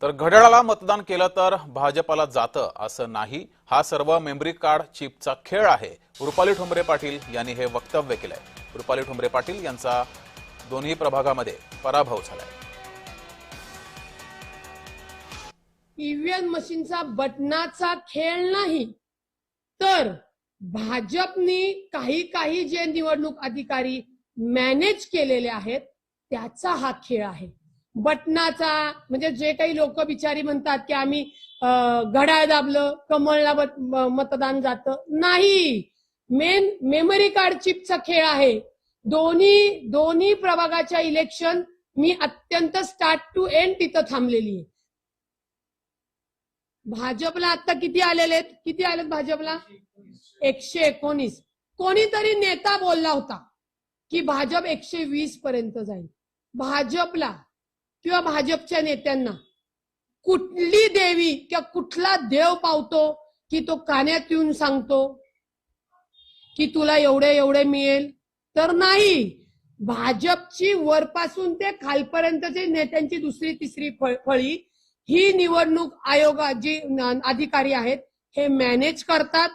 तर घड्याळाला मतदान केलं तर भाजपला जातं असं नाही, हा सर्व मेमरी कार्ड चिपचा खेळ आहे. रुपाली ठोंबरे पाटील यांनी हे वक्तव्य केलंय. रुपाली ठोंबरे पाटील यांचा दोन्ही प्रभागामध्ये पराभव झालाय. ईव्हीएम मशीनचा बटनाचा खेळ नाही, तर भाजपनी काही जे निवडणूक अधिकारी मॅनेज केलेले आहेत त्याचा हा खेळ आहे. बटनाचा म्हणजे जे काही लोक बिचारी म्हणतात की आम्ही घड्याळ दाबलं कमळला मतदान जातं, नाही. मेमरी कार्ड चिपचा खेळ आहे. दोन्ही प्रभागाच्या इलेक्शन मी अत्यंत स्टार्ट टू एंड तिथं थांबलेली आहे. भाजपला आता किती आलेत भाजपला? 119. कोणीतरी नेता बोलला होता की भाजप 120 पर्यंत जाईल. भाजपला किंवा भाजपच्या नेत्यांना कुठली देवी किंवा कुठला देव पावतो की तो कान्यात येऊन सांगतो की तुला एवढे मिळेल? तर नाही. भाजपची वरपासून ते खालपर्यंतचे नेत्यांची दुसरी तिसरी फळी ही निवडणूक आयोगाची अधिकारी आहेत हे मॅनेज करतात.